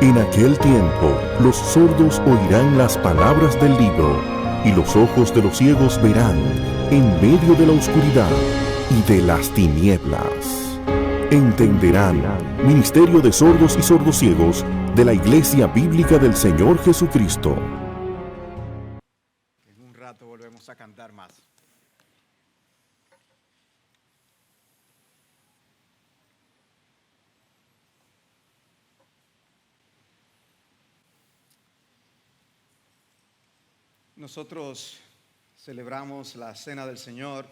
En aquel tiempo, los sordos oirán las palabras del libro, y los ojos de los ciegos verán en medio de la oscuridad y de las tinieblas. Entenderán, Ministerio de Sordos y Sordociegos de la Iglesia Bíblica del Señor Jesucristo. En un rato volvemos a cantar más. Nosotros celebramos la Cena del Señor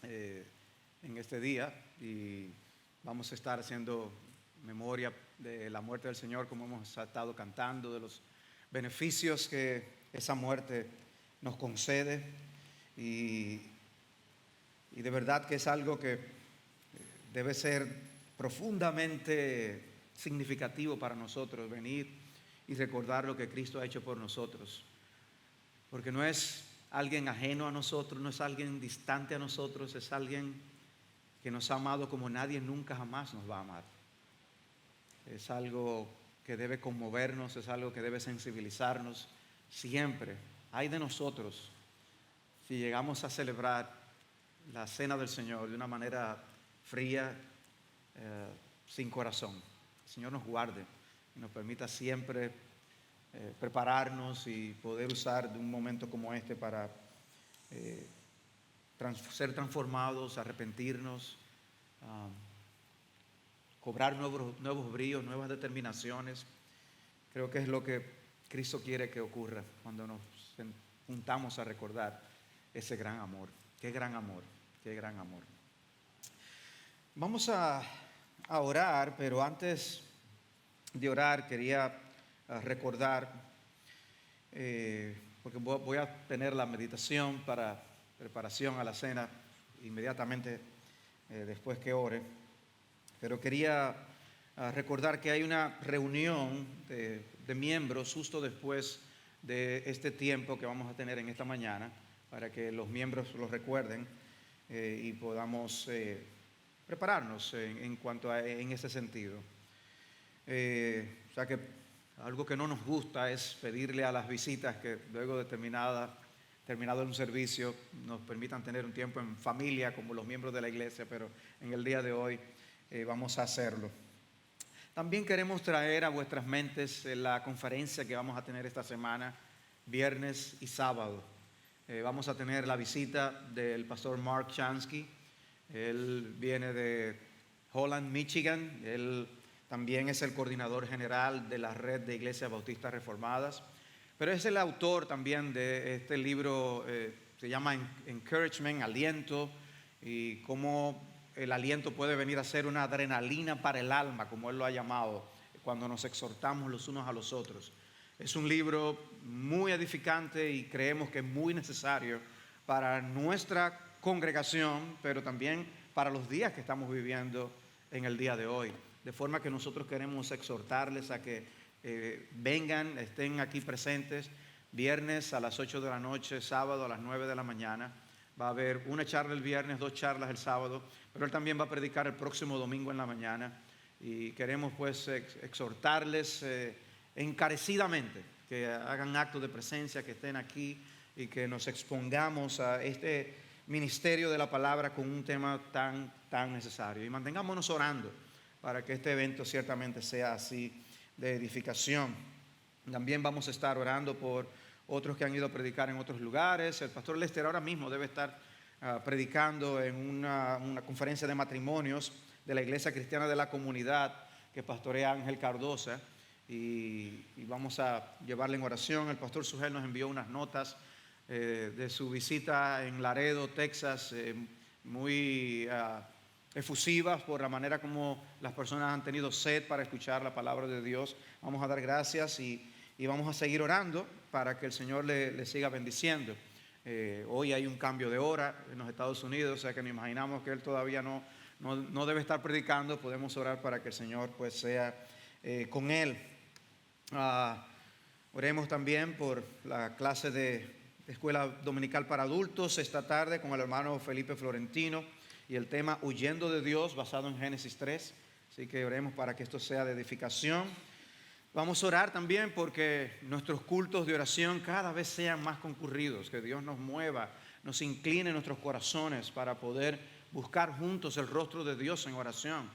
en este día y vamos a estar haciendo memoria de la muerte del Señor, como hemos estado cantando, de los beneficios que esa muerte nos concede y de verdad que es algo que debe ser profundamente significativo para nosotros, venir y recordar lo que Cristo ha hecho por nosotros. Porque no es alguien ajeno a nosotros, no es alguien distante a nosotros, es alguien que nos ha amado como nadie nunca jamás nos va a amar. Es algo que debe conmovernos, es algo que debe sensibilizarnos siempre. Ay de nosotros si llegamos a celebrar la Cena del Señor de una manera fría, sin corazón. El Señor nos guarde y nos permita siempre prepararnos y poder usar de un momento como este para ser transformados, arrepentirnos, cobrar nuevos bríos, nuevas determinaciones. Creo que es lo que Cristo quiere que ocurra cuando nos juntamos a recordar ese gran amor. Qué gran amor, qué gran amor. Vamos a orar, pero antes de orar quería recordar, porque voy a tener la meditación para preparación a la cena inmediatamente después que ore, pero quería recordar que hay una reunión de miembros justo después de este tiempo que vamos a tener en esta mañana, para que los miembros lo recuerden y podamos prepararnos en cuanto a en ese sentido. O sea que algo que no nos gusta es pedirle a las visitas que luego de terminado un servicio nos permitan tener un tiempo en familia como los miembros de la iglesia, pero en el día de hoy vamos a hacerlo. También queremos traer a vuestras mentes la conferencia que vamos a tener esta semana, viernes y sábado. Vamos a tener la visita del pastor Mark Chansky. Él viene de Holland, Michigan. Él también es el coordinador general de la red de iglesias bautistas reformadas, pero es el autor también de este libro, se llama Encouragement, aliento, y cómo el aliento puede venir a ser una adrenalina para el alma, como él lo ha llamado, cuando nos exhortamos los unos a los otros. Es un libro muy edificante y creemos que es muy necesario para nuestra congregación, pero también para los días que estamos viviendo en el día de hoy. De forma que nosotros queremos exhortarles a que vengan, estén aquí presentes, viernes a las 8 de la noche, sábado a las 9 de la mañana. Va a haber una charla el viernes, 2 charlas el sábado, pero él también va a predicar el próximo domingo en la mañana. Y queremos pues exhortarles encarecidamente que hagan acto de presencia, que estén aquí y que nos expongamos a este ministerio de la palabra con un tema tan necesario. Y mantengámonos orando para que este evento ciertamente sea así de edificación. También vamos a estar orando por otros que han ido a predicar en otros lugares. El pastor Lester ahora mismo debe estar predicando en una conferencia de matrimonios de la Iglesia Cristiana de la Comunidad que pastorea Ángel Cardosa, y vamos a llevarle en oración. El pastor Sugel nos envió unas notas de su visita en Laredo, Texas, muy efusivas por la manera como las personas han tenido sed para escuchar la palabra de Dios. Vamos a dar gracias y vamos a seguir orando para que el Señor le siga bendiciendo. Hoy hay un cambio de hora en los Estados Unidos, o sea que nos imaginamos que él todavía no debe estar predicando. Podemos orar para que el Señor pues sea con él. Oremos también por la clase de escuela dominical para adultos esta tarde con el hermano Felipe Florentino, y el tema Huyendo de Dios, basado en Génesis 3. Así que oremos para que esto sea de edificación. Vamos a orar también porque nuestros cultos de oración cada vez sean más concurridos, que Dios nos mueva, nos incline nuestros corazones para poder buscar juntos el rostro de Dios en oración.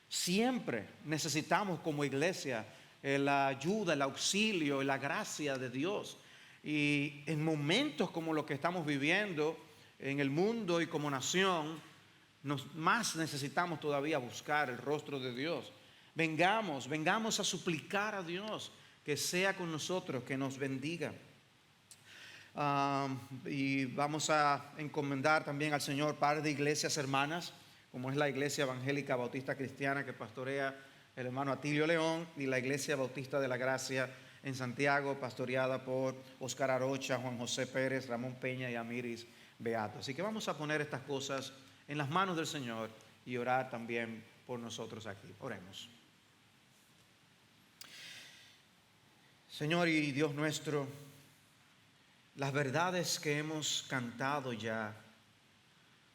Siempre necesitamos como iglesia la ayuda, el auxilio y la gracia de Dios. Y en momentos como los que estamos viviendo en el mundo y como nación, más necesitamos todavía buscar el rostro de Dios. Vengamos a suplicar a Dios que sea con nosotros, que nos bendiga. Y vamos a encomendar también al Señor par de iglesias hermanas, como es la Iglesia Evangélica Bautista Cristiana que pastorea el hermano Atilio León, y la Iglesia Bautista de la Gracia en Santiago, pastoreada por Oscar Arocha, Juan José Pérez, Ramón Peña y Amiris Beato. Así que vamos a poner estas cosas en las manos del Señor y orar también por nosotros aquí. Oremos. Señor y Dios nuestro, las verdades que hemos cantado ya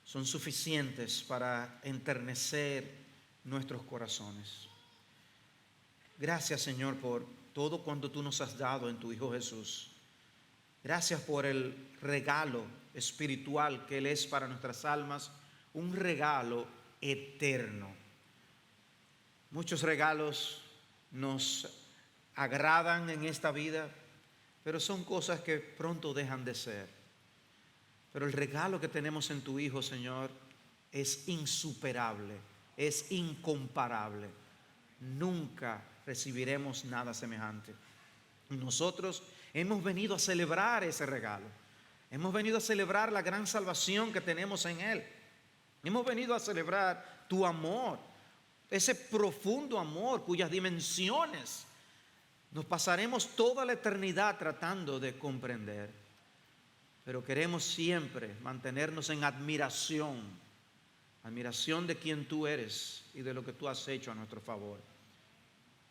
son suficientes para enternecer nuestros corazones. Gracias, Señor, por todo cuanto tú nos has dado en tu Hijo Jesús. Gracias por el regalo espiritual que Él es para nuestras almas, un regalo eterno. Muchos regalos nos agradan en esta vida, pero son cosas que pronto dejan de ser. Pero el regalo que tenemos en tu Hijo, Señor, es insuperable, es incomparable. Nunca recibiremos nada semejante. Nosotros hemos venido a celebrar ese regalo. Hemos venido a celebrar la gran salvación que tenemos en Él. Hemos venido a celebrar tu amor, ese profundo amor cuyas dimensiones nos pasaremos toda la eternidad tratando de comprender. Pero queremos siempre mantenernos en admiración de quien tú eres y de lo que tú has hecho a nuestro favor.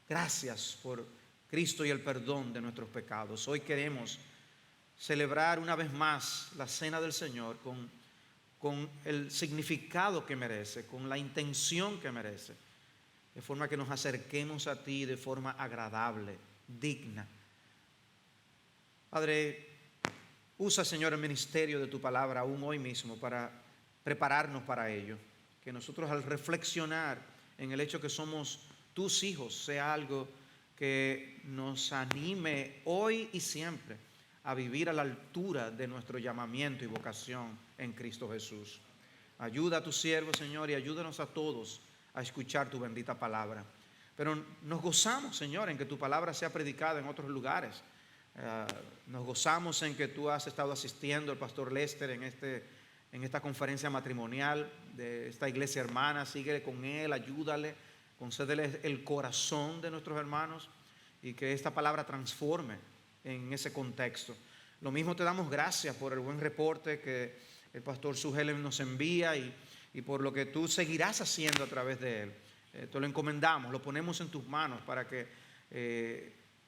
Gracias por Cristo y el perdón de nuestros pecados. Hoy queremos celebrar una vez más la cena del Señor con el significado que merece, con la intención que merece, de forma que nos acerquemos a ti de forma agradable, digna. Padre, usa, Señor, el ministerio de tu palabra aún hoy mismo para prepararnos para ello. Que nosotros, al reflexionar en el hecho que somos tus hijos, sea algo que nos anime hoy y siempre a vivir a la altura de nuestro llamamiento y vocación en Cristo Jesús. Ayuda a tu siervo, Señor, y ayúdanos a todos a escuchar tu bendita palabra. Pero nos gozamos, Señor, en que tu palabra sea predicada en otros lugares. Nos gozamos en que tú has estado asistiendo al pastor Lester en esta conferencia matrimonial de esta iglesia hermana. Síguele con él, ayúdale, concédele el corazón de nuestros hermanos y que esta palabra transforme en ese contexto. Lo mismo te damos gracias por el buen reporte que el pastor Sugelen nos envía y por lo que tú seguirás haciendo a través de él. Te lo encomendamos, lo ponemos en tus manos para que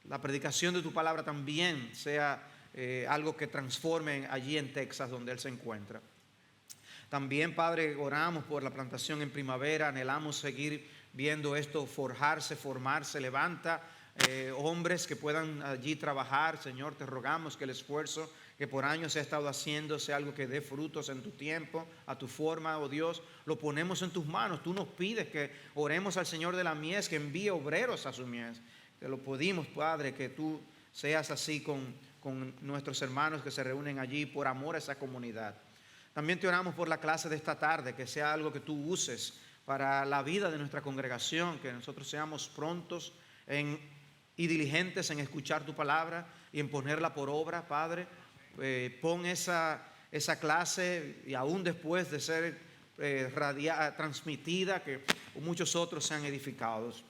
la predicación de tu palabra también sea algo que transforme allí en Texas donde él se encuentra. También, Padre, oramos por la plantación en primavera, anhelamos seguir viendo esto forjarse, formarse. Levanta hombres que puedan allí trabajar. Señor, te rogamos que el esfuerzo que por años se ha estado haciendo sea algo que dé frutos en tu tiempo, a tu forma, oh Dios. Lo ponemos en tus manos. Tú nos pides que oremos al Señor de la mies, que envíe obreros a su mies. Te lo pedimos, Padre, que tú seas así con nuestros hermanos que se reúnen allí por amor a esa comunidad. También te oramos por la clase de esta tarde, que sea algo que tú uses para la vida de nuestra congregación, que nosotros seamos prontos y diligentes en escuchar tu palabra y en ponerla por obra, Padre. Pon esa clase, y aún después de ser transmitida, que muchos otros sean edificados.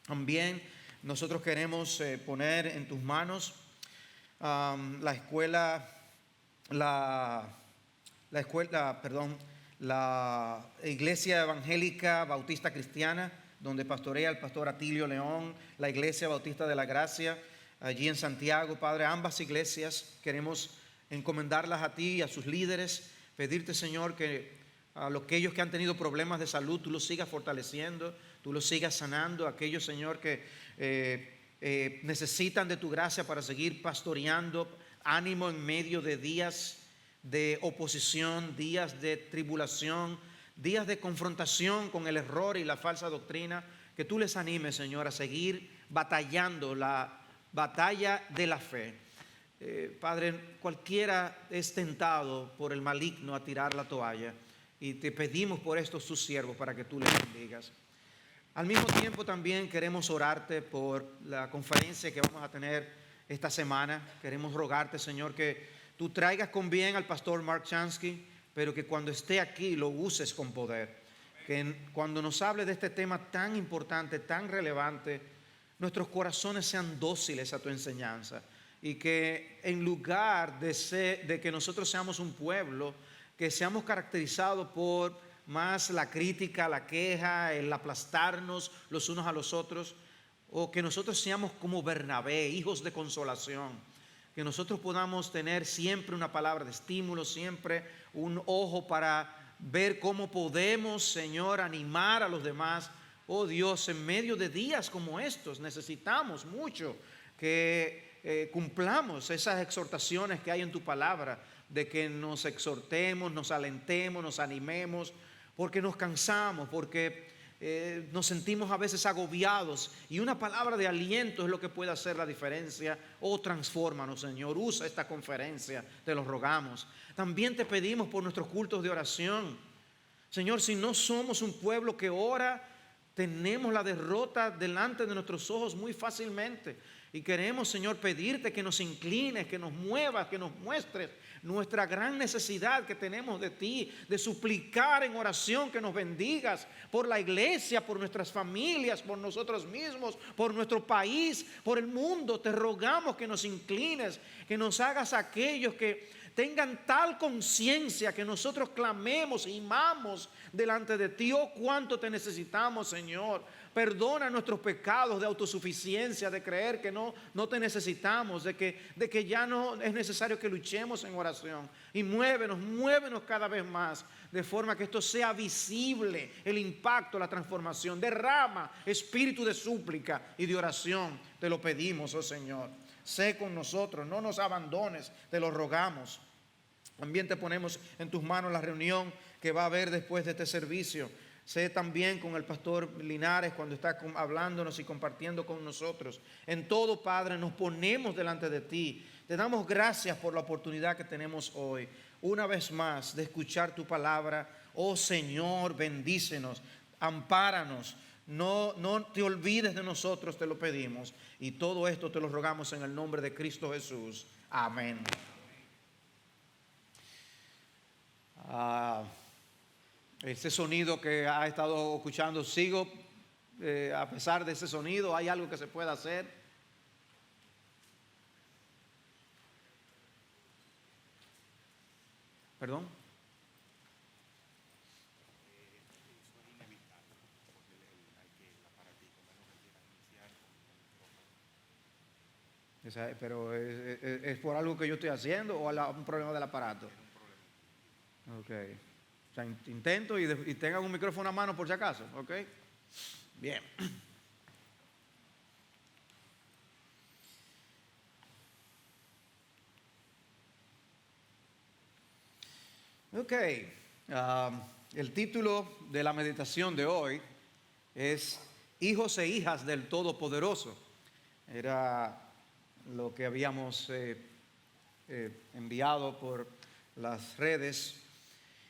También nosotros queremos poner en tus manos la Iglesia Evangélica Bautista Cristiana, donde pastorea el pastor Atilio León, la Iglesia Bautista de la Gracia, allí en Santiago. Padre, ambas iglesias queremos encomendarlas a ti y a sus líderes, pedirte, Señor, que a aquellos que han tenido problemas de salud, tú los sigas fortaleciendo, tú los sigas sanando. Aquellos, Señor, que necesitan de tu gracia para seguir pastoreando. Ánimo en medio de días de oposición, días de tribulación, días de confrontación con el error y la falsa doctrina. Que tú les animes, Señor, a seguir batallando la batalla de la fe. Padre, cualquiera es tentado por el maligno a tirar la toalla, y te pedimos por estos tus siervos para que tú les bendigas. Al mismo tiempo también queremos orarte por la conferencia que vamos a tener esta semana. Queremos rogarte, Señor, que tú traigas con bien al pastor Mark Chansky, pero que cuando esté aquí lo uses con poder. Que cuando nos hable de este tema tan importante, tan relevante, nuestros corazones sean dóciles a tu enseñanza, y que en lugar de que nosotros seamos un pueblo que seamos caracterizados por más la crítica, la queja, el aplastarnos los unos a los otros, o que nosotros seamos como Bernabé, hijos de consolación, que nosotros podamos tener siempre una palabra de estímulo, siempre un ojo para ver cómo podemos, Señor, animar a los demás. Oh Dios, en medio de días como estos necesitamos mucho que cumplamos esas exhortaciones que hay en tu palabra, de que nos exhortemos, nos alentemos, nos animemos, porque nos cansamos, porque nos sentimos a veces agobiados, y una palabra de aliento es lo que puede hacer la diferencia. Oh, transfórmanos, Señor, usa esta conferencia, te lo rogamos. También te pedimos por nuestros cultos de oración. Señor, si no somos un pueblo que ora, tenemos la derrota delante de nuestros ojos muy fácilmente, y queremos, Señor, pedirte que nos inclines, que nos muevas, que nos muestres nuestra gran necesidad que tenemos de ti, de suplicar en oración que nos bendigas por la iglesia, por nuestras familias, por nosotros mismos, por nuestro país, por el mundo. Te rogamos que nos inclines, que nos hagas aquellos que tengan tal conciencia que nosotros clamemos y mamos delante de ti. Oh, cuánto te necesitamos, Señor. Perdona nuestros pecados de autosuficiencia, de creer que no te necesitamos, de que ya no es necesario que luchemos en oración. Y muévenos cada vez más, de forma que esto sea visible, el impacto, la transformación. Derrama espíritu de súplica y de oración, te lo pedimos, oh Señor. Sé con nosotros, no nos abandones, te lo rogamos. También te ponemos en tus manos la reunión que va a haber después de este servicio. Sé también con el pastor Linares cuando está hablándonos y compartiendo con nosotros. En todo, Padre, nos ponemos delante de ti. Te damos gracias por la oportunidad que tenemos hoy, una vez más, de escuchar tu palabra. Oh Señor, bendícenos, ampáranos. No te olvides de nosotros, te lo pedimos. Y todo esto te lo rogamos en el nombre de Cristo Jesús. Amén. Ese sonido que ha estado escuchando, sigo a pesar de ese sonido. ¿Hay algo que se pueda hacer? ¿Perdón? Pero ¿es por algo que yo estoy haciendo o un problema del aparato? Ok. O sea, intento y tengan un micrófono a mano por si acaso. Ok. Bien. Ok. El título de la meditación de hoy es Hijos e hijas del Todopoderoso. Era lo que habíamos enviado por las redes.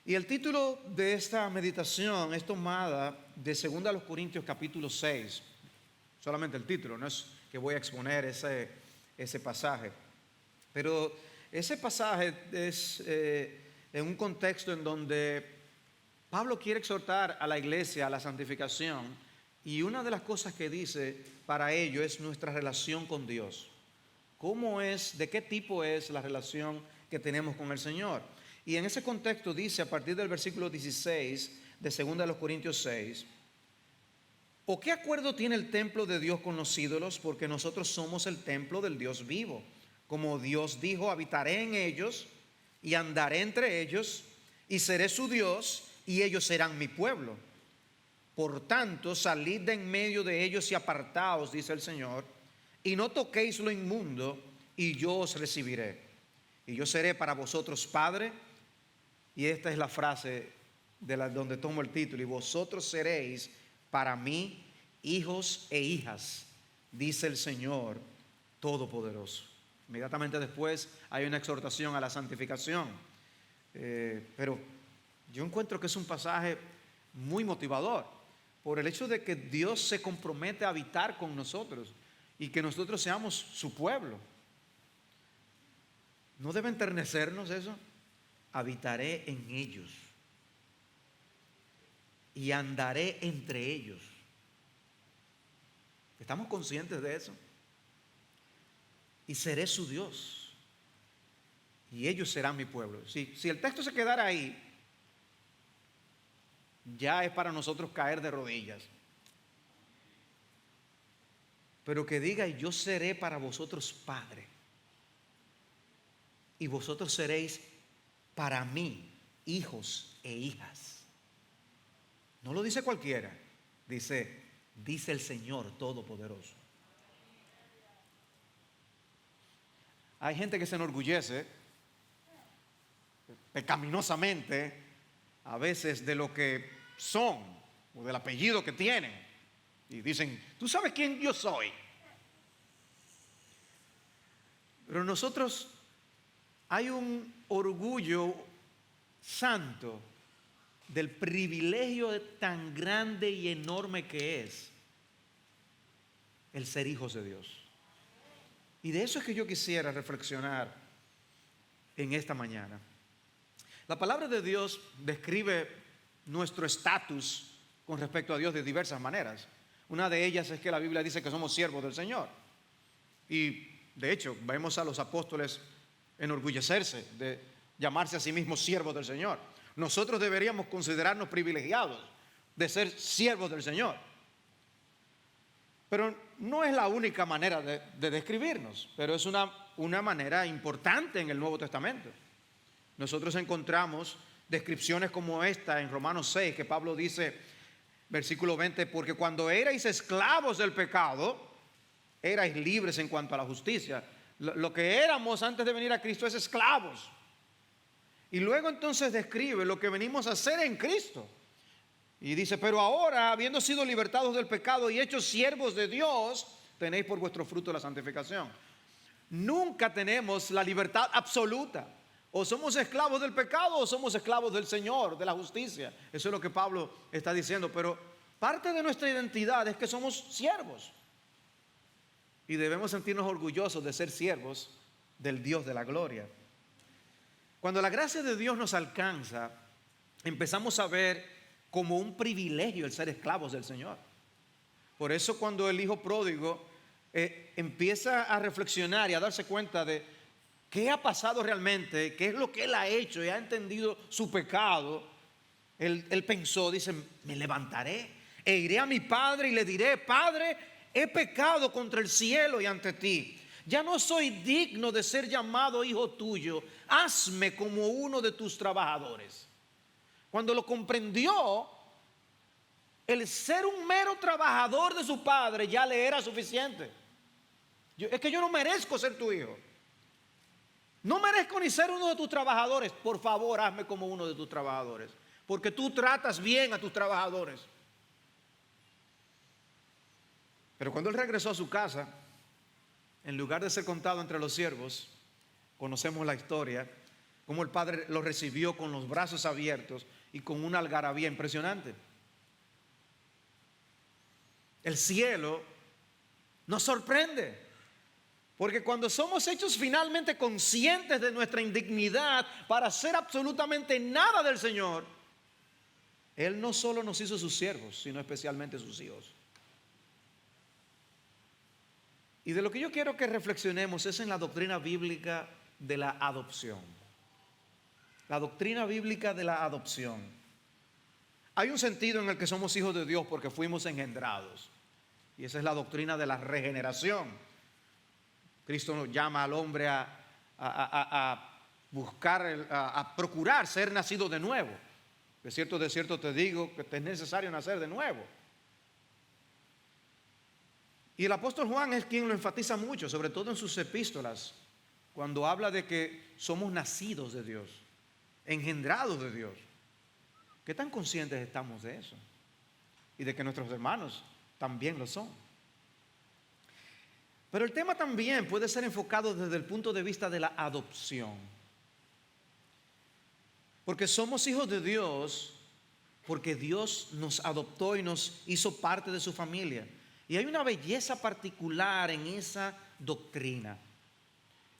Y el título de esta meditación es tomada de 2 Corintios capítulo 6. Solamente el título, no es que voy a exponer ese pasaje. Pero ese pasaje es en un contexto en donde Pablo quiere exhortar a la iglesia a la santificación. Y una de las cosas que dice para ello es nuestra relación con Dios. ¿De qué tipo es la relación que tenemos con el Señor? Y en ese contexto dice, a partir del versículo 16 de 2 Corintios 6, ¿o qué acuerdo tiene el templo de Dios con los ídolos? Porque nosotros somos el templo del Dios vivo. Como Dios dijo, habitaré en ellos y andaré entre ellos y seré su Dios y ellos serán mi pueblo. Por tanto, salid de en medio de ellos y apartaos, dice el Señor, y no toquéis lo inmundo, y yo os recibiré. Y yo seré para vosotros padre, y esta es la frase donde tomo el título, y vosotros seréis para mí hijos e hijas, dice el Señor Todopoderoso. Inmediatamente después hay una exhortación a la santificación, pero yo encuentro que es un pasaje muy motivador por el hecho de que Dios se compromete a habitar con nosotros y que nosotros seamos su pueblo. ¿No debe enternecernos eso? Habitaré en ellos y andaré entre ellos. ¿Estamos conscientes de eso? Y seré su Dios y ellos serán mi pueblo. Si el texto se quedara ahí, ya es para nosotros caer de rodillas. Pero que diga, y yo seré para vosotros padre, y vosotros seréis para mí hijos e hijas. No lo dice cualquiera, dice el Señor Todopoderoso. Hay gente que se enorgullece pecaminosamente a veces de lo que son o del apellido que tienen y dicen, ¿tú sabes quién yo soy? Pero nosotros hay un orgullo santo del privilegio tan grande y enorme que es el ser hijos de Dios. Y de eso es que yo quisiera reflexionar en esta mañana. La palabra de Dios describe nuestro estatus con respecto a Dios de diversas maneras. Una de ellas es que la Biblia dice que somos siervos del Señor. Y de hecho, vemos a los apóstoles enorgullecerse de llamarse a sí mismos siervos del Señor. Nosotros deberíamos considerarnos privilegiados de ser siervos del Señor. Pero no es la única manera de describirnos, pero es una manera importante en el Nuevo Testamento. Nosotros encontramos descripciones como esta en Romanos 6, que Pablo dice, versículo 20, porque cuando erais esclavos del pecado, erais libres en cuanto a la justicia. Lo que éramos antes de venir a Cristo es esclavos. Y luego entonces describe lo que venimos a hacer en Cristo. Y dice, pero ahora, habiendo sido libertados del pecado y hechos siervos de Dios, tenéis por vuestro fruto la santificación. Nunca tenemos la libertad absoluta. O somos esclavos del pecado o somos esclavos del Señor, de la justicia. Eso es lo que Pablo está diciendo. Pero parte de nuestra identidad es que somos siervos. Y debemos sentirnos orgullosos de ser siervos del Dios de la gloria. Cuando la gracia de Dios nos alcanza, empezamos a ver como un privilegio el ser esclavos del Señor. Por eso cuando el hijo pródigo empieza a reflexionar y a darse cuenta de qué ha pasado realmente, qué es lo que él ha hecho y ha entendido su pecado, él pensó, dice, me levantaré e iré a mi padre y le diré, Padre, he pecado contra el cielo y ante ti. Ya no soy digno de ser llamado hijo tuyo. Hazme como uno de tus trabajadores. Cuando lo comprendió, el ser un mero trabajador de su padre ya le era suficiente. Es que yo no merezco ser tu hijo. No merezco ni ser uno de tus trabajadores. Por favor, hazme como uno de tus trabajadores. Porque tú tratas bien a tus trabajadores. Pero cuando él regresó a su casa, en lugar de ser contado entre los siervos, conocemos la historia, cómo el padre lo recibió con los brazos abiertos y con una algarabía impresionante. El cielo nos sorprende, porque cuando somos hechos finalmente conscientes de nuestra indignidad para hacer absolutamente nada del Señor, Él no solo nos hizo sus siervos, sino especialmente sus hijos. Y de lo que yo quiero que reflexionemos es en la doctrina bíblica de la adopción. La doctrina bíblica de la adopción. Hay un sentido en el que somos hijos de Dios porque fuimos engendrados. Y esa es la doctrina de la regeneración. Cristo nos llama al hombre a buscar, a procurar ser nacido de nuevo. De cierto te digo que te es necesario nacer de nuevo. Y el apóstol Juan es quien lo enfatiza mucho, sobre todo en sus epístolas, cuando habla de que somos nacidos de Dios, engendrados de Dios. ¿Qué tan conscientes estamos de eso? Y de que nuestros hermanos también lo son. Pero el tema también puede ser enfocado desde el punto de vista de la adopción. Porque somos hijos de Dios, porque Dios nos adoptó y nos hizo parte de su familia. Y hay una belleza particular en esa doctrina.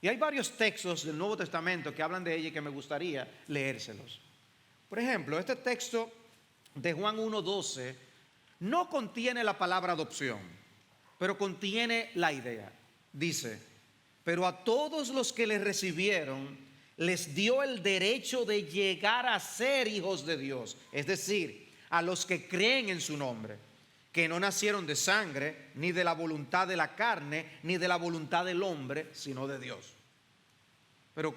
Y hay varios textos del Nuevo Testamento que hablan de ella y que me gustaría leérselos. Por ejemplo, este texto de Juan 1:12 no contiene la palabra adopción, pero contiene la idea. Dice: pero a todos los que le recibieron, les dio el derecho de llegar a ser hijos de Dios. Es decir, a los que creen en su nombre, que no nacieron de sangre, ni de la voluntad de la carne, ni de la voluntad del hombre, sino de Dios. Pero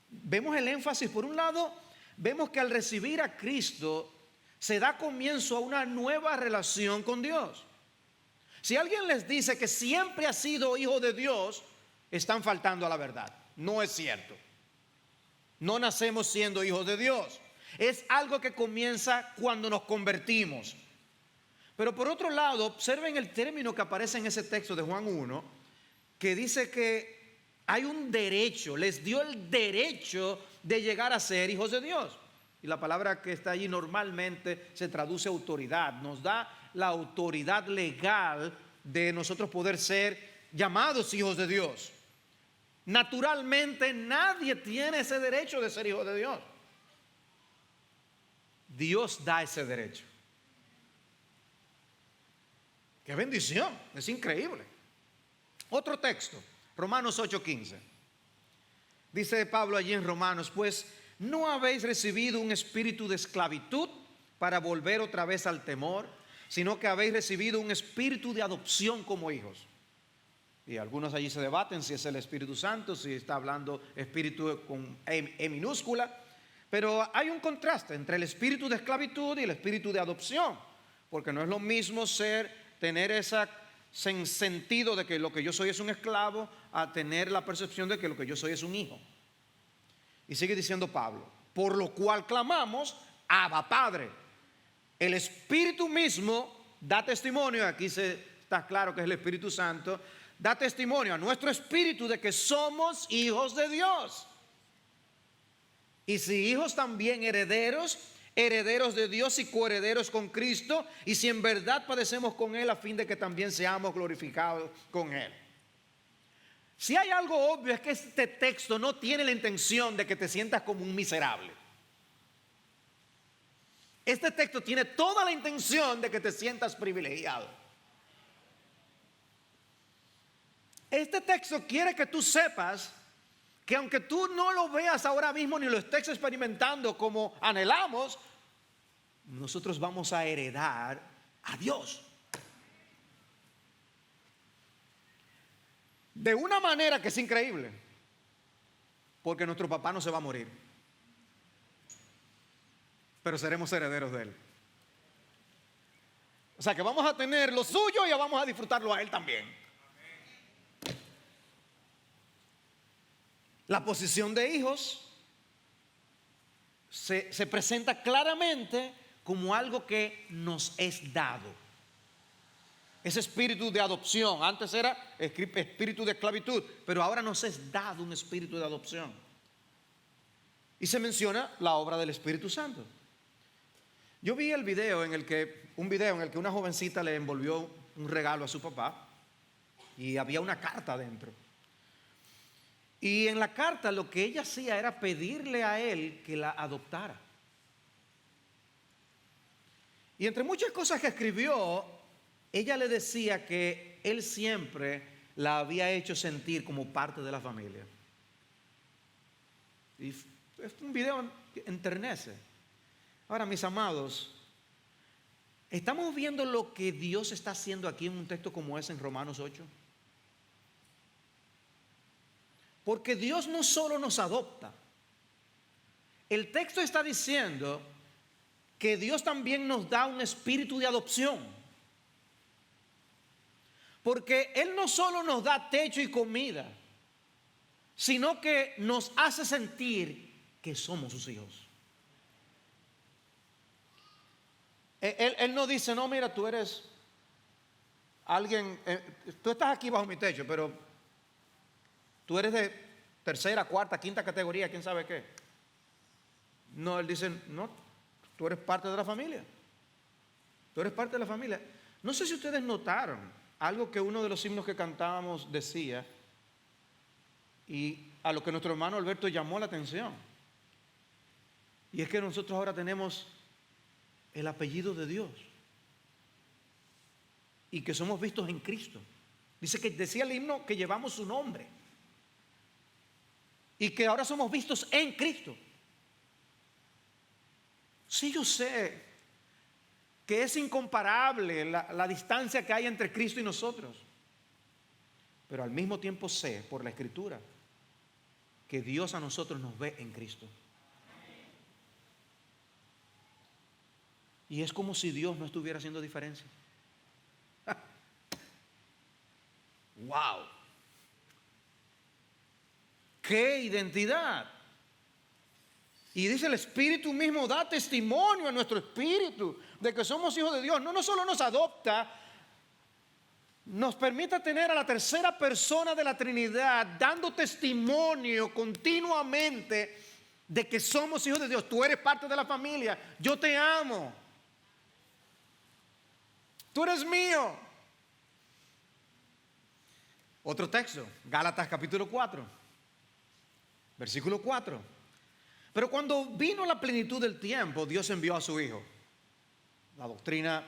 vemos el énfasis. Por un lado, vemos que al recibir a Cristo se da comienzo a una nueva relación con Dios. Si alguien les dice que siempre ha sido hijo de Dios, están faltando a la verdad. No es cierto. No nacemos siendo hijos de Dios. Es algo que comienza cuando nos convertimos. Pero por otro lado, observen el término que aparece en ese texto de Juan 1, que dice que hay un derecho, les dio el derecho de llegar a ser hijos de Dios. Y la palabra que está allí normalmente se traduce autoridad. Nos da la autoridad legal de nosotros poder ser llamados hijos de Dios. Naturalmente nadie tiene ese derecho de ser hijo de Dios. Dios da ese derecho. ¡Qué bendición! Es increíble. Otro texto, Romanos 8:15. Dice Pablo allí en Romanos: pues no habéis recibido un espíritu de esclavitud para volver otra vez al temor, sino que habéis recibido un espíritu de adopción como hijos. Y algunos allí se debaten si es el Espíritu Santo, si está hablando espíritu con E minúscula. Pero hay un contraste entre el espíritu de esclavitud y el espíritu de adopción, porque no es lo mismo tener ese sentido de que lo que yo soy es un esclavo, a tener la percepción de que lo que yo soy es un hijo. Y sigue diciendo Pablo: por lo cual clamamos, Abba, Padre. El Espíritu mismo da testimonio, aquí está claro que es el Espíritu Santo, da testimonio a nuestro espíritu de que somos hijos de Dios. Y si hijos, también herederos, herederos de Dios y coherederos con Cristo, y si en verdad padecemos con Él, a fin de que también seamos glorificados con Él. Si hay algo obvio, es que este texto no tiene la intención de que te sientas como un miserable. Este texto tiene toda la intención de que te sientas privilegiado. Este texto quiere que tú sepas que aunque tú no lo veas ahora mismo ni lo estés experimentando como anhelamos, nosotros vamos a heredar a Dios. De una manera que es increíble, porque nuestro papá no se va a morir, pero seremos herederos de Él. O sea que vamos a tener lo suyo y vamos a disfrutarlo a Él también. La posición de hijos se presenta claramente como algo que nos es dado. Ese espíritu de adopción, antes era espíritu de esclavitud, pero ahora nos es dado un espíritu de adopción. Y se menciona la obra del Espíritu Santo. Yo vi un video en el que una jovencita le envolvió un regalo a su papá y había una carta dentro. Y en la carta lo que ella hacía era pedirle a él que la adoptara. Y entre muchas cosas que escribió, ella le decía que él siempre la había hecho sentir como parte de la familia. Y es un video que enternece. Ahora, mis amados, ¿estamos viendo lo que Dios está haciendo aquí en un texto como ese en Romanos 8? Porque Dios no solo nos adopta. El texto está diciendo que Dios también nos da un espíritu de adopción. Porque Él no solo nos da techo y comida, sino que nos hace sentir que somos sus hijos. Él no dice, no, mira, tú eres alguien, tú estás aquí bajo mi techo, pero tú eres de tercera, cuarta, quinta categoría, quién sabe qué. No, Él dice, no, tú eres parte de la familia. Tú eres parte de la familia. No sé si ustedes notaron algo que uno de los himnos que cantábamos decía, y a lo que nuestro hermano Alberto llamó la atención. Y es que nosotros ahora tenemos el apellido de Dios y que somos vistos en Cristo. Dice que decía el himno que llevamos su nombre y que ahora somos vistos en Cristo. Sí, yo sé que es incomparable la distancia que hay entre Cristo y nosotros, pero al mismo tiempo sé por la Escritura que Dios a nosotros nos ve en Cristo. Y es como si Dios no estuviera haciendo diferencia. ¡Wow! ¡Qué identidad! Y dice, el Espíritu mismo da testimonio a nuestro espíritu de que somos hijos de Dios. No solo nos adopta, nos permite tener a la tercera persona de la Trinidad dando testimonio continuamente de que somos hijos de Dios. Tú eres parte de la familia. Yo te amo. Tú eres mío. Otro texto, Gálatas capítulo 4, versículo 4. Pero cuando vino la plenitud del tiempo, Dios envió a su Hijo. La doctrina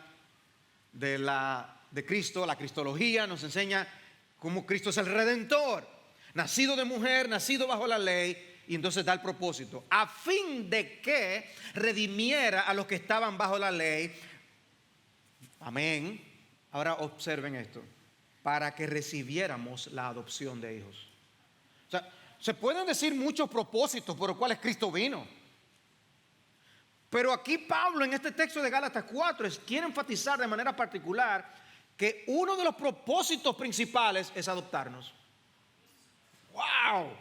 de Cristo, la cristología, nos enseña cómo Cristo es el Redentor, nacido de mujer, nacido bajo la ley, y entonces da el propósito, a fin de que redimiera a los que estaban bajo la ley. Amén. Ahora observen esto, para que recibiéramos la adopción de hijos. O sea, se pueden decir muchos propósitos por los cuales Cristo vino. Pero aquí Pablo en este texto de Gálatas 4 quiere enfatizar de manera particular que uno de los propósitos principales es adoptarnos. ¡Wow!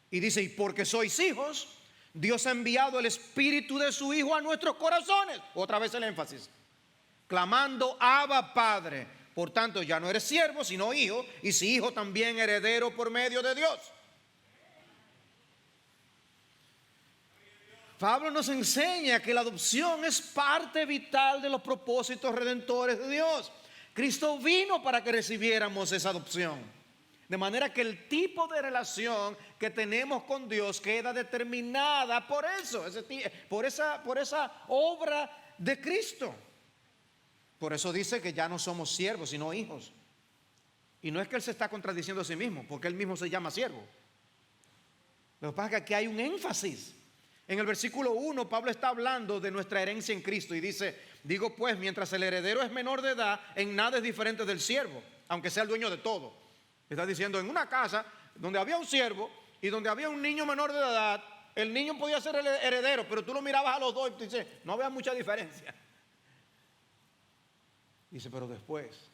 Y dice, y porque sois hijos, Dios ha enviado el Espíritu de su Hijo a nuestros corazones. Otra vez el énfasis. Clamando, Abba, Padre. Por tanto, ya no eres siervo, sino hijo, y si hijo, también heredero por medio de Dios. Pablo nos enseña que la adopción es parte vital de los propósitos redentores de Dios. Cristo vino para que recibiéramos esa adopción. De manera que el tipo de relación que tenemos con Dios queda determinada por eso, por esa obra de Cristo. Por eso dice que ya no somos siervos, sino hijos. Y no es que Él se está contradiciendo a sí mismo, porque Él mismo se llama siervo. Lo que pasa es que aquí hay un énfasis. En el versículo 1, Pablo está hablando de nuestra herencia en Cristo y dice, digo pues, mientras el heredero es menor de edad, en nada es diferente del siervo, aunque sea el dueño de todo. Está diciendo, en una casa donde había un siervo y donde había un niño menor de edad, el niño podía ser el heredero, pero tú lo mirabas a los dos y te dices, no había mucha diferencia. Dice, pero después,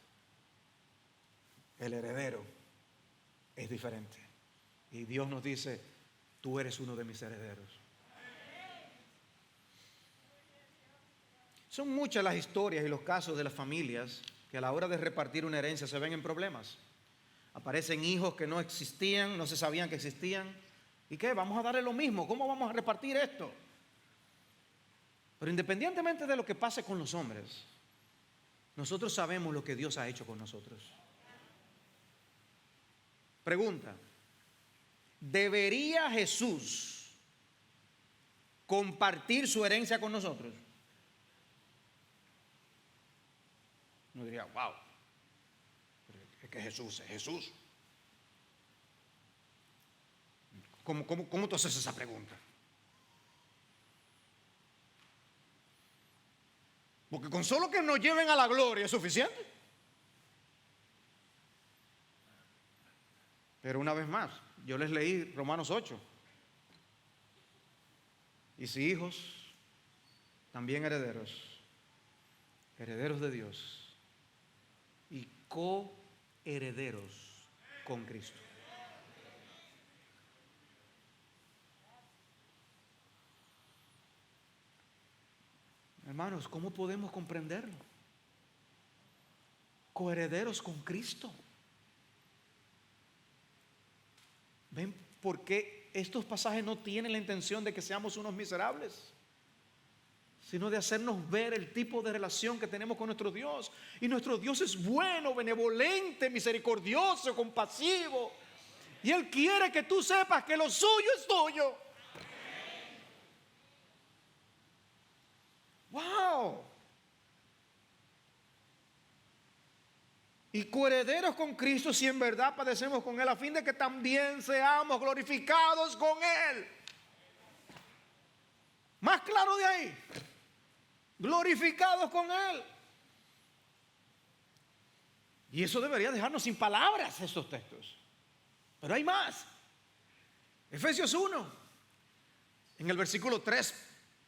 el heredero es diferente. Y Dios nos dice, tú eres uno de mis herederos. Son muchas las historias y los casos de las familias que a la hora de repartir una herencia se ven en problemas. Aparecen hijos que no existían, no se sabían que existían. ¿Y qué? Vamos a darle lo mismo. ¿Cómo vamos a repartir esto? Pero independientemente de lo que pase con los hombres, nosotros sabemos lo que Dios ha hecho con nosotros. Pregunta, ¿debería Jesús compartir su herencia con nosotros? Uno diría, wow, es que Jesús es Jesús. ¿Cómo tú haces esa pregunta? Porque con solo que nos lleven a la gloria es suficiente. Pero una vez más, yo les leí Romanos 8. Y si hijos, también herederos, herederos de Dios. Y coherederos con Cristo. Hermanos, ¿cómo podemos comprenderlo? Coherederos con Cristo. ¿Ven por qué estos pasajes no tienen la intención de que seamos unos miserables? Sino de hacernos ver el tipo de relación que tenemos con nuestro Dios. Y nuestro Dios es bueno, benevolente, misericordioso, compasivo. Y Él quiere que tú sepas que lo suyo es tuyo. ¡Wow! Y coherederos con Cristo si en verdad padecemos con Él, a fin de que también seamos glorificados con Él. Más claro de ahí. Glorificados con Él. Y eso debería dejarnos sin palabras estos textos. Pero hay más. Efesios 1, en el versículo 3,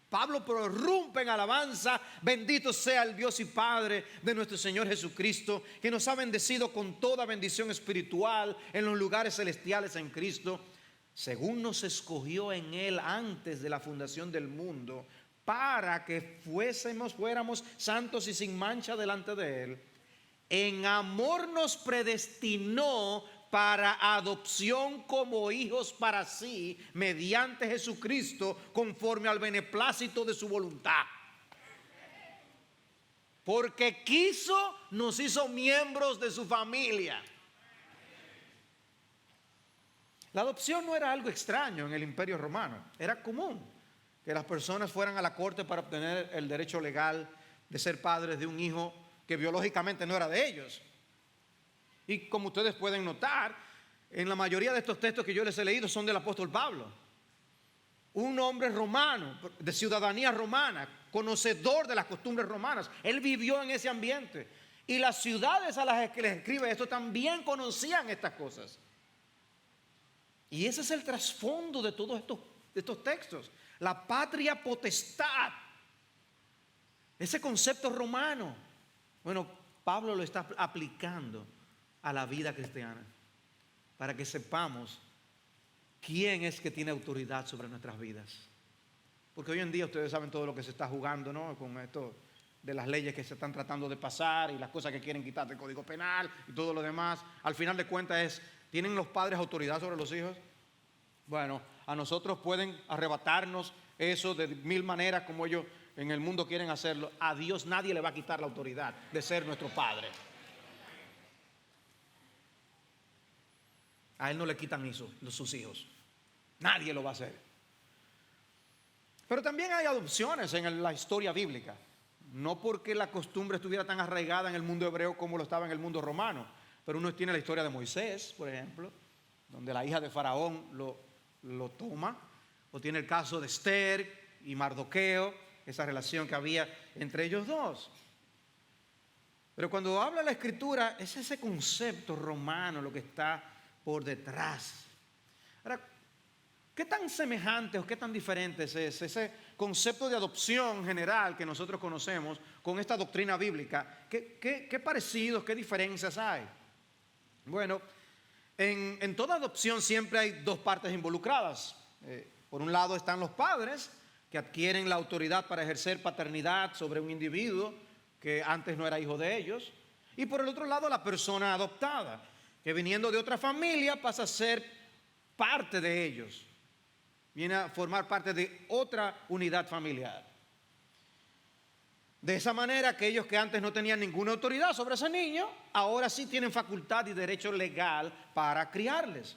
Pablo prorrumpe en alabanza. Bendito sea el Dios y Padre de nuestro Señor Jesucristo, que nos ha bendecido con toda bendición espiritual en los lugares celestiales en Cristo, según nos escogió en Él antes de la fundación del mundo, para que fuéramos santos y sin mancha delante de Él. En amor nos predestinó para adopción como hijos para sí, mediante Jesucristo, conforme al beneplácito de su voluntad. Porque quiso, nos hizo miembros de su familia. La adopción no era algo extraño en el Imperio Romano, era común que las personas fueran a la corte para obtener el derecho legal de ser padres de un hijo que biológicamente no era de ellos. Y como ustedes pueden notar, en la mayoría de estos textos que yo les he leído son del apóstol Pablo. Un hombre romano, de ciudadanía romana, conocedor de las costumbres romanas. Él vivió en ese ambiente. Y las ciudades a las que les escribe esto también conocían estas cosas. Y ese es el trasfondo de todos estos textos. La patria potestad. Ese concepto romano. Bueno, Pablo lo está aplicando a la vida cristiana, para que sepamos quién es que tiene autoridad sobre nuestras vidas. Porque hoy en día ustedes saben todo lo que se está jugando, ¿no? Con esto de las leyes que se están tratando de pasar y las cosas que quieren quitar del Código Penal y todo lo demás. Al final de cuentas ¿tienen los padres autoridad sobre los hijos? Bueno, a nosotros pueden arrebatarnos eso de mil maneras como ellos en el mundo quieren hacerlo. A Dios nadie le va a quitar la autoridad de ser nuestro padre. A Él no le quitan eso, sus hijos. Nadie lo va a hacer. Pero también hay adopciones en la historia bíblica. No porque la costumbre estuviera tan arraigada en el mundo hebreo como lo estaba en el mundo romano. Pero uno tiene la historia de Moisés, por ejemplo, donde la hija de Faraón lo toma. O tiene el caso de Esther y Mardoqueo, esa relación que había entre ellos dos. Pero cuando habla la Escritura, es ese concepto romano lo que está por detrás. Ahora, ¿qué tan semejante o qué tan diferente es ese concepto de adopción general que nosotros conocemos con esta doctrina bíblica? ¿Qué parecidos, qué diferencias hay? Bueno, en toda adopción siempre hay dos partes involucradas. Por un lado están los padres, que adquieren la autoridad para ejercer paternidad sobre un individuo que antes no era hijo de ellos. Y por el otro lado la persona adoptada, que viniendo de otra familia pasa a ser parte de ellos, viene a formar parte de otra unidad familiar. De esa manera, aquellos que antes no tenían ninguna autoridad sobre ese niño, ahora sí tienen facultad y derecho legal para criarles.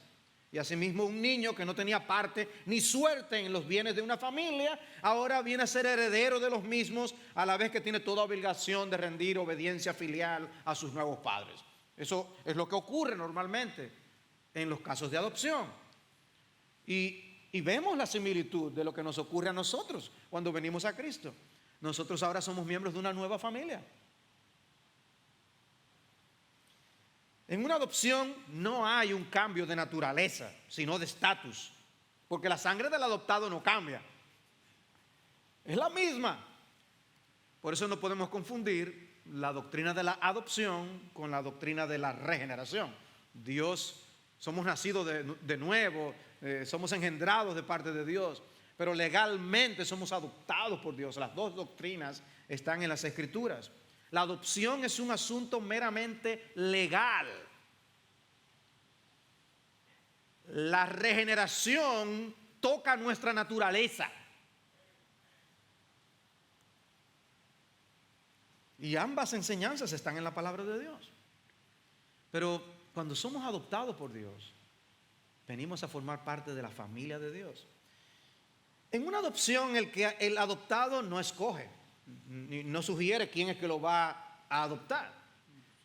Y asimismo un niño que no tenía parte ni suerte en los bienes de una familia, ahora viene a ser heredero de los mismos, a la vez que tiene toda obligación de rendir obediencia filial a sus nuevos padres. Eso es lo que ocurre normalmente en los casos de adopción. Y vemos la similitud de lo que nos ocurre a nosotros cuando venimos a Cristo. Nosotros ahora somos miembros de una nueva familia. En una adopción no hay un cambio de naturaleza, sino de estatus, porque la sangre del adoptado no cambia. Es la misma. Por eso no podemos confundir la doctrina de la adopción con la doctrina de la regeneración. Somos nacidos de nuevo, somos engendrados de parte de Dios, pero legalmente somos adoptados por Dios. Las dos doctrinas están en las Escrituras. La adopción es un asunto meramente legal. La regeneración toca nuestra naturaleza. Y ambas enseñanzas están en la palabra de Dios. Pero cuando somos adoptados por Dios, venimos a formar parte de la familia de Dios. En una adopción, el adoptado no escoge, no sugiere quién es que lo va a adoptar.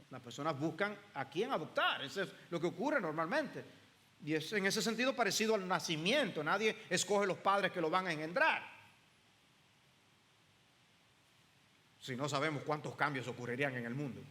Las personas buscan a quién adoptar. Eso es lo que ocurre normalmente. Y es en ese sentido parecido al nacimiento. Nadie escoge los padres que lo van a engendrar. Si no sabemos cuántos cambios ocurrirían en el mundo.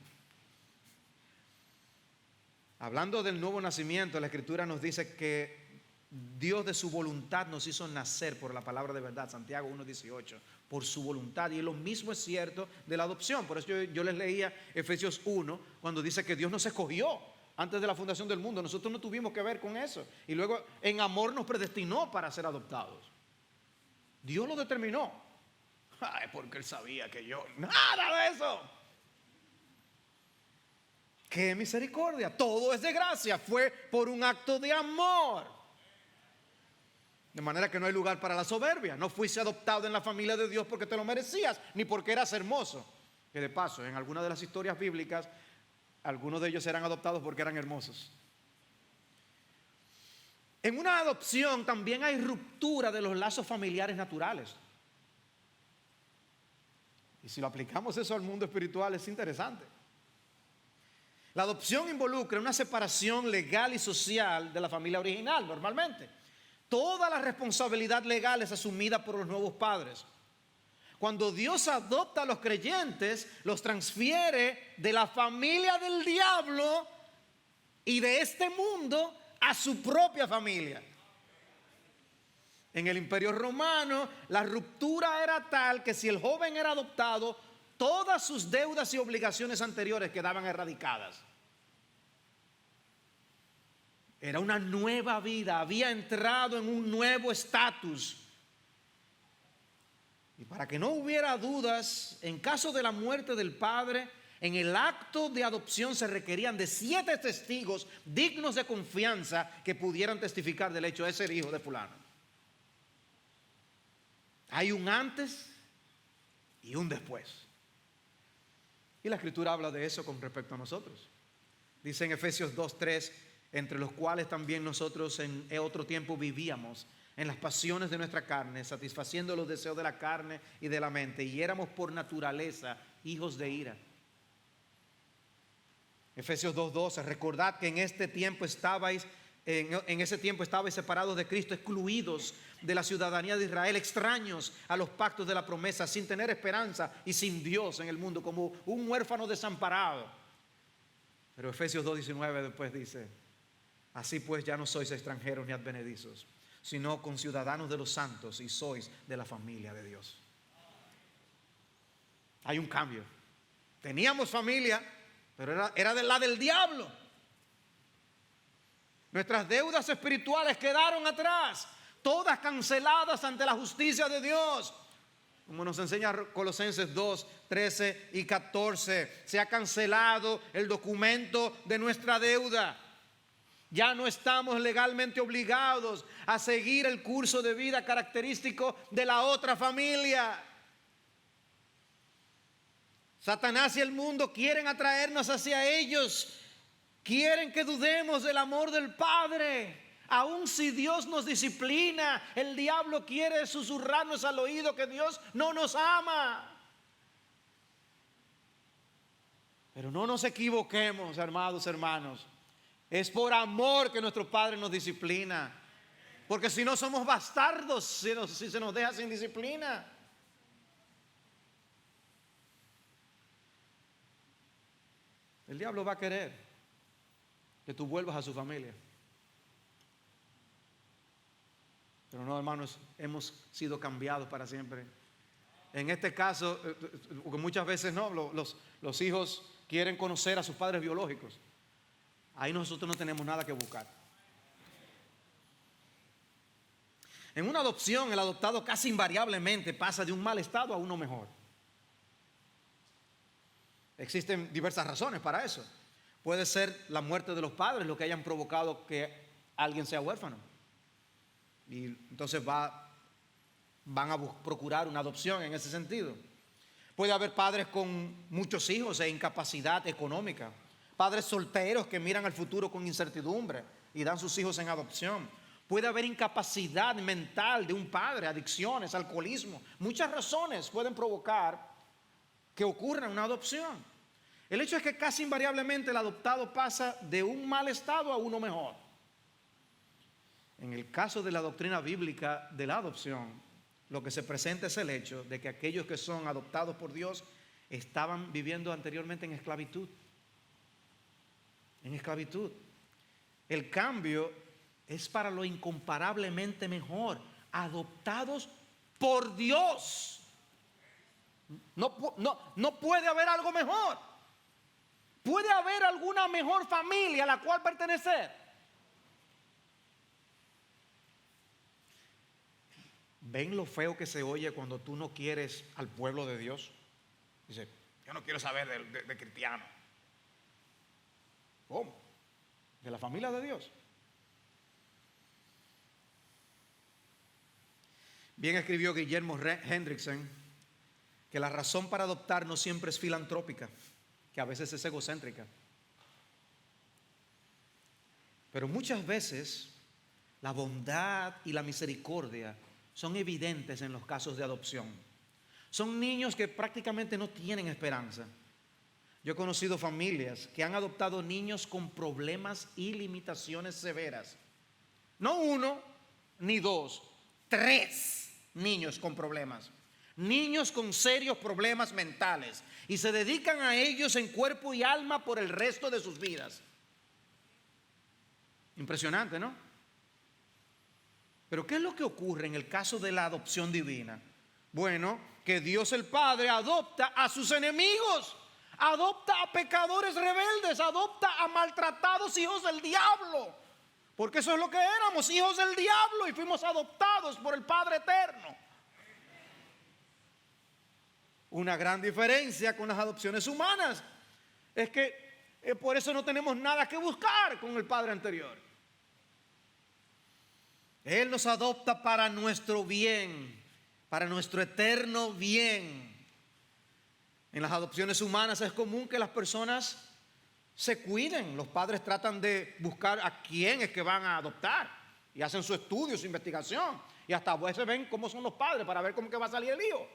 Hablando del nuevo nacimiento, la Escritura nos dice que Dios de su voluntad nos hizo nacer por la palabra de verdad, Santiago 1:18, por su voluntad. Y lo mismo es cierto de la adopción. Por eso yo les leía Efesios 1, cuando dice que Dios nos escogió antes de la fundación del mundo. Nosotros no tuvimos que ver con eso. Y luego en amor nos predestinó para ser adoptados. Dios lo determinó. Ay, porque Él sabía que yo... Nada de eso. ¡Qué misericordia! Todo es de gracia. Fue por un acto de amor. De manera que no hay lugar para la soberbia. No fuiste adoptado en la familia de Dios porque te lo merecías, ni porque eras hermoso. Que de paso, en algunas de las historias bíblicas, algunos de ellos eran adoptados porque eran hermosos. En una adopción también hay ruptura de los lazos familiares naturales. Y si lo aplicamos eso al mundo espiritual es interesante. La adopción involucra una separación legal y social de la familia original, normalmente. Toda la responsabilidad legal es asumida por los nuevos padres. Cuando Dios adopta a los creyentes, los transfiere de la familia del diablo y de este mundo a su propia familia. En el Imperio Romano, la ruptura era tal que si el joven era adoptado, todas sus deudas y obligaciones anteriores quedaban erradicadas. Era una nueva vida, había entrado en un nuevo estatus. Y para que no hubiera dudas, en caso de la muerte del padre, en el acto de adopción se requerían de 7 testigos dignos de confianza que pudieran testificar del hecho de ser hijo de fulano. Hay un antes y un después. Y la Escritura habla de eso con respecto a nosotros. Dice en Efesios 2:3, entre los cuales también nosotros en otro tiempo vivíamos en las pasiones de nuestra carne, satisfaciendo los deseos de la carne y de la mente, y éramos por naturaleza hijos de ira. Efesios 2:12, recordad que en ese tiempo estabais separados de Cristo, excluidos de la ciudadanía de Israel, extraños a los pactos de la promesa, sin tener esperanza y sin Dios en el mundo, como un huérfano desamparado. Pero Efesios 2:19 después dice, así pues ya no sois extranjeros ni advenedizos, sino conciudadanos de los santos y sois de la familia de Dios. Hay un cambio. Teníamos familia, pero era de la del diablo. Nuestras deudas espirituales quedaron atrás, todas canceladas ante la justicia de Dios. Como nos enseña Colosenses 2:13 y 14, se ha cancelado el documento de nuestra deuda. Ya no estamos legalmente obligados a seguir el curso de vida característico de la otra familia. Satanás y el mundo quieren atraernos hacia ellos. Quieren que dudemos del amor del Padre. Aun si Dios nos disciplina, el diablo quiere susurrarnos al oído que Dios no nos ama. Pero no nos equivoquemos, amados hermanos. Es por amor que nuestro Padre nos disciplina. Porque si no somos bastardos, si se nos deja sin disciplina. El diablo va a querer que tú vuelvas a su familia. Pero no, hermanos, hemos sido cambiados para siempre. En este caso, porque muchas veces no, los hijos quieren conocer a sus padres biológicos. Ahí nosotros no tenemos nada que buscar. En una adopción, el adoptado casi invariablemente pasa de un mal estado a uno mejor. Existen diversas razones para eso. Puede ser la muerte de los padres lo que hayan provocado que alguien sea huérfano. Y entonces van a procurar una adopción en ese sentido. Puede haber padres con muchos hijos e incapacidad económica. Padres solteros que miran al futuro con incertidumbre y dan sus hijos en adopción. Puede haber incapacidad mental de un padre, adicciones, alcoholismo. Muchas razones pueden provocar que ocurra una adopción. El hecho es que casi invariablemente el adoptado pasa de un mal estado a uno mejor. En el caso de la doctrina bíblica de la adopción, lo que se presenta es el hecho de que aquellos que son adoptados por Dios estaban viviendo anteriormente en esclavitud. En esclavitud. El cambio es para lo incomparablemente mejor. Adoptados por Dios. No puede haber algo mejor. ¿Puede haber alguna mejor familia a la cual pertenecer? ¿Ven lo feo que se oye cuando tú no quieres al pueblo de Dios? Dice, yo no quiero saber de cristiano. ¿Cómo? ¿De la familia de Dios? Bien escribió Guillermo Hendrickson que la razón para adoptar no siempre es filantrópica, que a veces es egocéntrica. Pero muchas veces la bondad y la misericordia son evidentes en los casos de adopción. Son niños que prácticamente no tienen esperanza. Yo he conocido familias que han adoptado niños con problemas y limitaciones severas. No uno ni dos, 3 niños con problemas. Niños con serios problemas mentales. Y se dedican a ellos en cuerpo y alma por el resto de sus vidas. Impresionante, ¿no? Pero ¿qué es lo que ocurre en el caso de la adopción divina? Bueno, que Dios el Padre adopta a sus enemigos. Adopta a pecadores rebeldes. Adopta a maltratados hijos del diablo. Porque eso es lo que éramos, hijos del diablo, y fuimos adoptados por el Padre eterno. Una gran diferencia con las adopciones humanas es que por eso no tenemos nada que buscar con el Padre anterior. Él nos adopta para nuestro bien, para nuestro eterno bien. En las adopciones humanas es común que las personas se cuiden. Los padres tratan de buscar a quién es que van a adoptar y hacen su estudio, su investigación, y hasta a veces ven cómo son los padres para ver cómo que va a salir el hijo.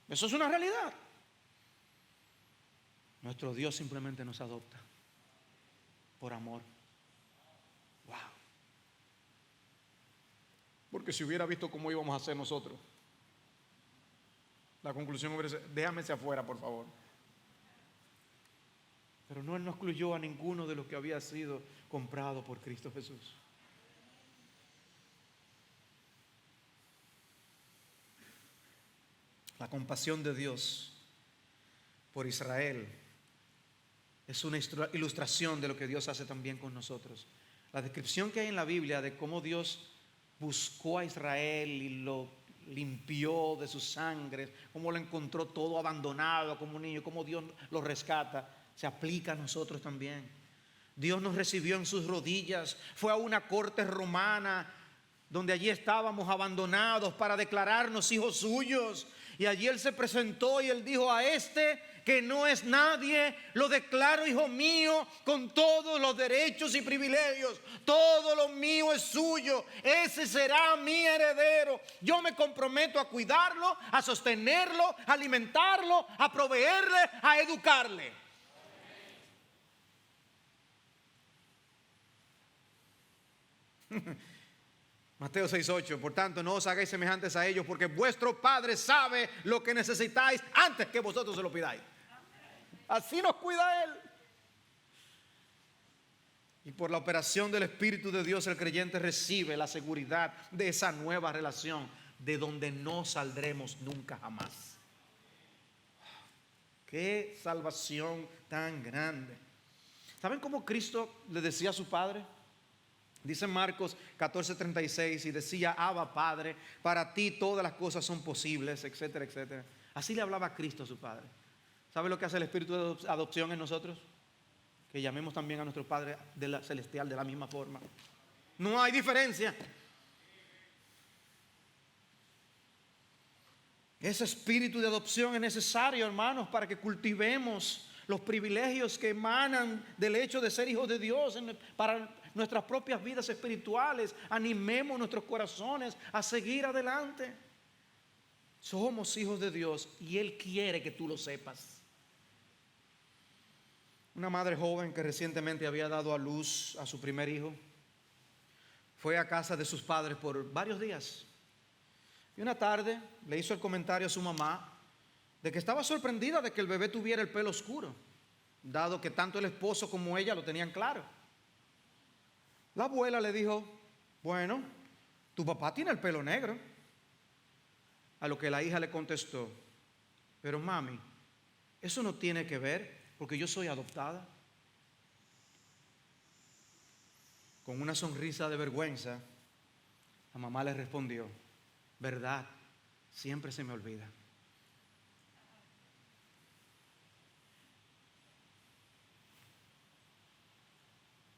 Eso es una realidad. Nuestro Dios simplemente nos adopta por amor. Wow. Porque si hubiera visto cómo íbamos a hacer nosotros, la conclusión hubiera sido, déjame hacia afuera, por favor. Pero no, Él no excluyó a ninguno de los que había sido comprado por Cristo Jesús. La compasión de Dios por Israel es una ilustración de lo que Dios hace también con nosotros. La descripción que hay en la Biblia de cómo Dios buscó a Israel y lo limpió de su sangre, cómo lo encontró todo abandonado como un niño, cómo Dios lo rescata, se aplica a nosotros también. Dios nos recibió en sus rodillas, fue a una corte romana donde allí estábamos abandonados para declararnos hijos suyos. Y allí Él se presentó y Él dijo, a este que no es nadie, lo declaro hijo mío con todos los derechos y privilegios. Todo lo mío es suyo. Ese será mi heredero. Yo me comprometo a cuidarlo, a sostenerlo, a alimentarlo, a proveerle, a educarle. Mateo 6:8, por tanto no os hagáis semejantes a ellos, porque vuestro Padre sabe lo que necesitáis antes que vosotros se lo pidáis. Así nos cuida Él. Y por la operación del Espíritu de Dios el creyente recibe la seguridad de esa nueva relación. de donde no saldremos nunca jamás. Qué salvación tan grande. ¿Saben cómo Cristo le decía a su Padre? Dice Marcos 14:36, y decía: Abba, Padre, para ti todas las cosas son posibles, etcétera, etcétera. Así le hablaba Cristo a su Padre. ¿Sabe lo que hace el espíritu de adopción en nosotros? Que llamemos también a nuestro Padre celestial de la misma forma. No hay diferencia. Ese espíritu de adopción es necesario, hermanos, para que cultivemos los privilegios que emanan del hecho de ser hijos de Dios para nuestras propias vidas espirituales. Animemos nuestros corazones a seguir adelante. Somos hijos de Dios y Él quiere que tú lo sepas. Una madre joven que recientemente había dado a luz a su primer hijo fue a casa de sus padres por varios días. Y una tarde le hizo el comentario a su mamá de que estaba sorprendida de que el bebé tuviera el pelo oscuro, dado que tanto el esposo como ella lo tenían claro. La abuela le dijo: bueno, tu papá tiene el pelo negro. A lo que la hija le contestó: pero mami, eso no tiene que ver, porque yo soy adoptada. Con una sonrisa de vergüenza, la mamá le respondió: verdad, siempre se me olvida.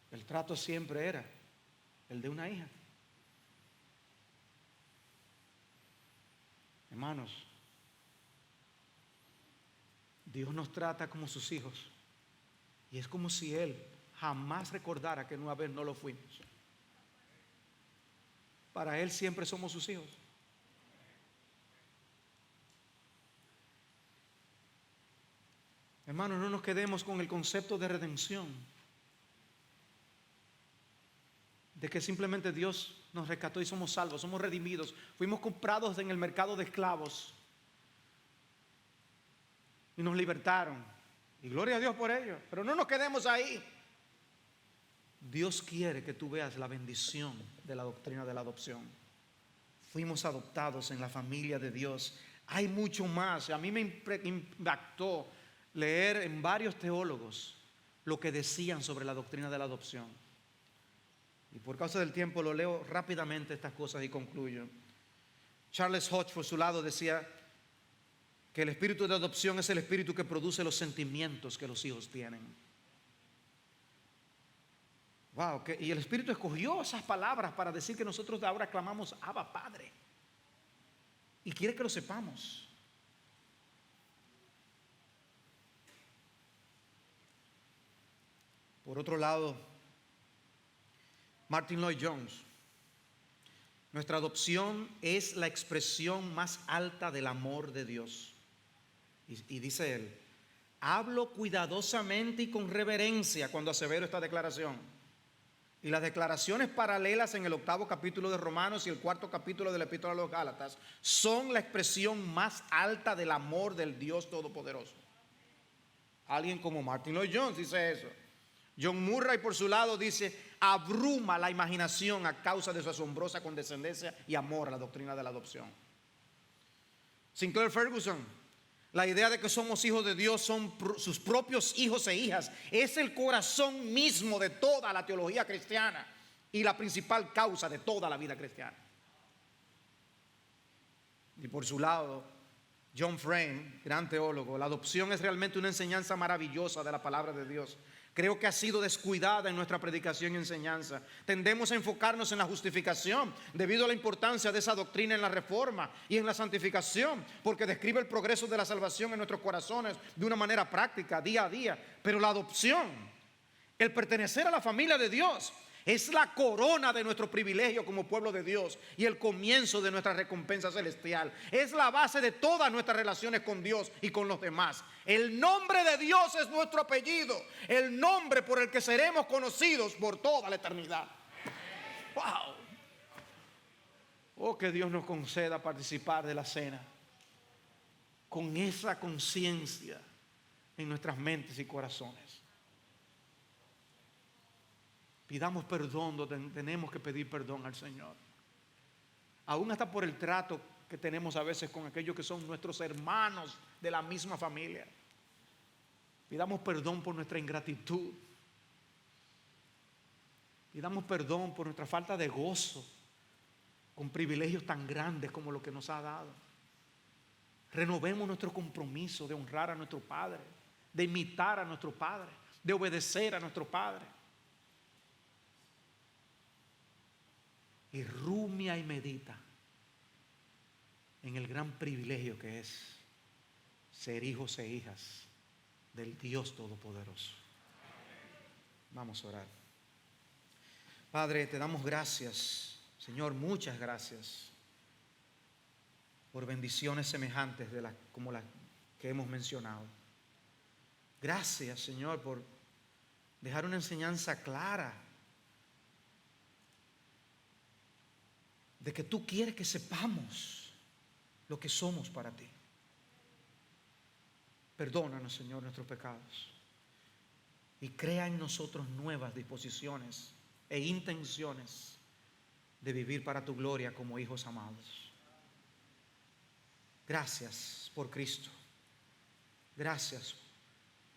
El trato siempre era el de una hija. Hermanos, Dios nos trata como sus hijos. Y es como si Él jamás recordara que una vez no lo fuimos. Para Él siempre somos sus hijos. Hermanos, no nos quedemos con el concepto de redención, de que simplemente Dios nos rescató y somos salvos, somos redimidos, fuimos comprados en el mercado de esclavos y nos libertaron, y gloria a Dios por ello. Pero no nos quedemos ahí. Dios quiere que tú veas la bendición de la doctrina de la adopción. Fuimos adoptados en la familia de Dios. Hay mucho más. A mí me impactó leer en varios teólogos lo que decían sobre la doctrina de la adopción. Y por causa del tiempo lo leo rápidamente estas cosas y concluyo. Charles Hodge, por su lado, decía que el espíritu de adopción es el espíritu que produce los sentimientos que los hijos tienen. Wow, y el Espíritu escogió esas palabras para decir que nosotros ahora clamamos Abba, Padre. Y quiere que lo sepamos. Por otro lado, Martin Lloyd-Jones: nuestra adopción es la expresión más alta del amor de Dios. Y dice él: hablo cuidadosamente y con reverencia cuando asevero esta declaración. Y las declaraciones paralelas en el 8º capítulo de Romanos y el 4º capítulo de la Epístola a los Gálatas son la expresión más alta del amor del Dios Todopoderoso. Alguien como Martin Lloyd-Jones dice eso. John Murray, por su lado, dice: abruma la imaginación a causa de su asombrosa condescendencia y amor a la doctrina de la adopción. Sinclair Ferguson: la idea de que somos hijos de Dios, son sus propios hijos e hijas, es el corazón mismo de toda la teología cristiana y la principal causa de toda la vida cristiana. Y por su lado, John Frame, gran teólogo: la adopción es realmente una enseñanza maravillosa de la palabra de Dios. Creo que ha sido descuidada en nuestra predicación y enseñanza. Tendemos a enfocarnos en la justificación debido a la importancia de esa doctrina en la reforma y en la santificación, porque describe el progreso de la salvación en nuestros corazones de una manera práctica, día a día. Pero la adopción, el pertenecer a la familia de Dios, es la corona de nuestro privilegio como pueblo de Dios y el comienzo de nuestra recompensa celestial. Es la base de todas nuestras relaciones con Dios y con los demás. El nombre de Dios es nuestro apellido, el nombre por el que seremos conocidos por toda la eternidad. ¡Wow! Oh, que Dios nos conceda participar de la cena con esa conciencia en nuestras mentes y corazones. Pidamos perdón donde tenemos que pedir perdón al Señor. Aún hasta por el trato que tenemos a veces con aquellos que son nuestros hermanos de la misma familia. Pidamos perdón por nuestra ingratitud. Pidamos perdón por nuestra falta de gozo con privilegios tan grandes como lo que nos ha dado. Renovemos nuestro compromiso de honrar a nuestro Padre, de imitar a nuestro Padre, de obedecer a nuestro Padre. Y rumia y medita en el gran privilegio que es ser hijos e hijas del Dios Todopoderoso. Vamos a orar. Padre, te damos gracias, Señor, muchas gracias por bendiciones semejantes como las que hemos mencionado. Gracias, Señor, por dejar una enseñanza clara de que tú quieres que sepamos lo que somos para ti. Perdónanos, Señor, nuestros pecados y crea en nosotros nuevas disposiciones e intenciones de vivir para tu gloria como hijos amados. Gracias por Cristo. Gracias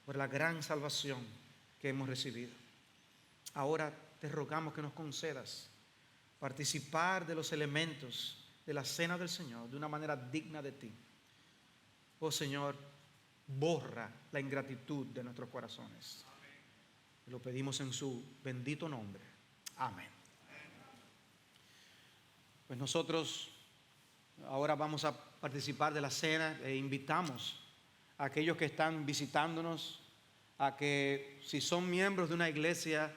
por la gran salvación que hemos recibido. Ahora te rogamos que nos concedas participar de los elementos de la cena del Señor de una manera digna de ti. Oh Señor, borra la ingratitud de nuestros corazones. Lo pedimos en su bendito nombre. Amén. Pues nosotros ahora vamos a participar de la cena e invitamos a aquellos que están visitándonos a que, si son miembros de una iglesia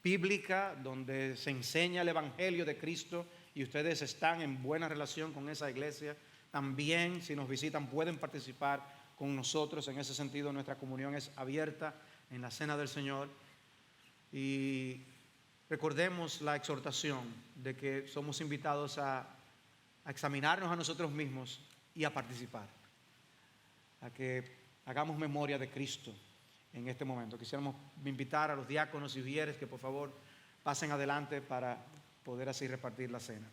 bíblica donde se enseña el Evangelio de Cristo y ustedes están en buena relación con esa iglesia, también si nos visitan pueden participar con nosotros. En ese sentido, nuestra comunión es abierta en la cena del Señor. Y recordemos la exhortación de que somos invitados a examinarnos a nosotros mismos y a participar, a que hagamos memoria de Cristo en este momento. Quisiéramos invitar a los diáconos y vieres que por favor pasen adelante para poder así repartir la cena.